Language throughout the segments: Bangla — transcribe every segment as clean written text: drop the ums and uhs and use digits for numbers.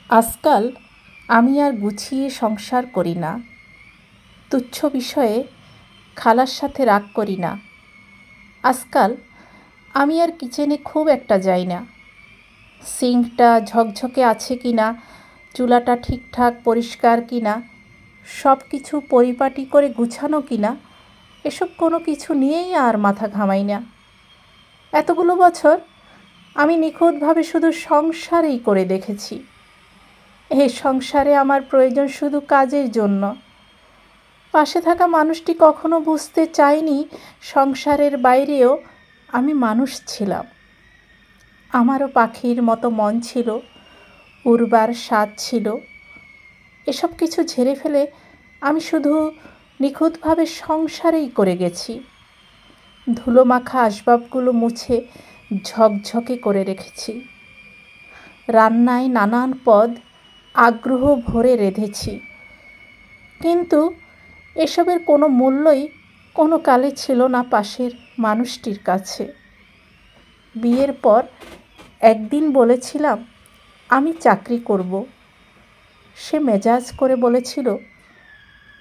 আজকাল আমি আর গুছিয়ে সংসার করি না। তুচ্ছ বিষয়ে খালার সাথে রাগ করি না। আজকাল আমি আর কিচেনে খুব একটা যাই না। সিঙ্কটা ঝকঝকে আছে কি না, চুলাটা ঠিকঠাক পরিষ্কার কি না, সব কিছু পরিপাটি করে গুছানো কি না, এসব কোনো কিছু নিয়েই আর মাথা ঘামাই না। এতগুলো বছর আমি নিখুঁতভাবে শুধু সংসারই করে দেখেছি। এই সংসারে আমার প্রয়োজন শুধু কাজের জন্য। পাশে থাকা মানুষটি কখনো বুঝতে চায়নি সংসারের বাইরেও আমি মানুষ ছিলাম। আমারও পাখির মতো মন ছিল, উড়বার স্বাদ ছিল। এসব কিছু ঝেড়ে ফেলে আমি শুধু নিখুঁতভাবে সংসারেই করে গেছি। ধুলোমাখা আসবাবগুলো মুছে ঝকঝকে করে রেখেছি। রান্নায় নানান পদ আগ্রহ ভরে রেঁধেছি, কিন্তু এসবের কোনো মূল্যই কোনো কালে ছিল না পাশের মানুষটির কাছে। বিয়ের পর একদিন বলেছিলাম আমি চাকরি করব। সে মেজাজ করে বলেছিল,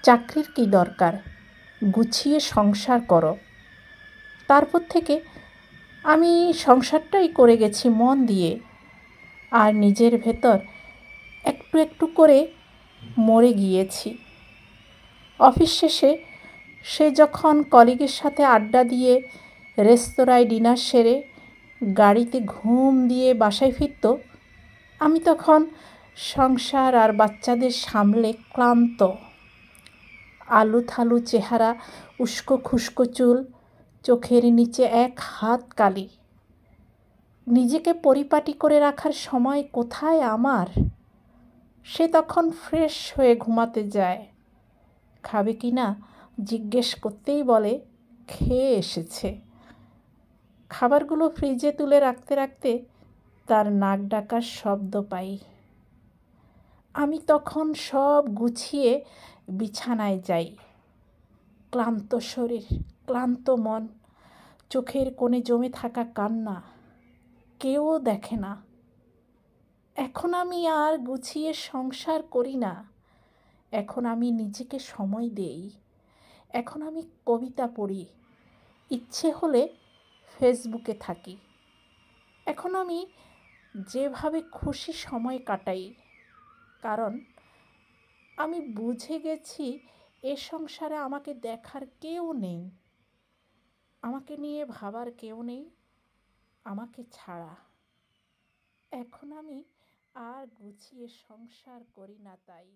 চাকরির কী দরকার, গুছিয়ে সংসার করো। তারপর থেকে আমি সংসারটাই করে গেছি মন দিয়ে, আর নিজের ভেতর একটু একটু করে মরে গিয়েছি। অফিস শেষে সে যখন কলিগের সাথে আড্ডা দিয়ে রেস্তোরাঁয় ডিনার সেরে গাড়িতে ঘুম দিয়ে বাসায় ফিরত, আমি তখন সংসার আর বাচ্চাদের সামলে ক্লান্ত। আলু থালু চেহারা, উস্কো খুস্কো চুল, চোখের নিচে এক হাত কালি। নিজেকে পরিপাটি করে রাখার সময় কোথায় আমার? সে তখন ফ্রেশ হয়ে ঘুমাতে যায়। খাবে কি না জিজ্ঞেস করতেই বলে খেয়ে এসেছে। খাবারগুলো ফ্রিজে তুলে রাখতে রাখতে তার নাক ডাকার শব্দ পাই। আমি তখন সব গুছিয়ে বিছানায় যাই। ক্লান্ত শরীর, ক্লান্ত মন, চোখের কোণে জমে থাকা কান্না, কেউ দেখে না। এখন আমি আর গুছিয়ে সংসার করি না। এখন আমি নিজেকে সময় দেই। এখন আমি কবিতা পড়ি, ইচ্ছে হলে ফেসবুকে থাকি। এখন আমি যেভাবে খুশি সময় কাটাই, কারণ আমি বুঝে গেছি এ সংসারে আমাকে দেখার কেউ নেই, আমাকে নিয়ে ভাবার কেউ নেই আমাকে ছাড়া। এখন আমি আর গুছিয়ে সংসার করি না তাই।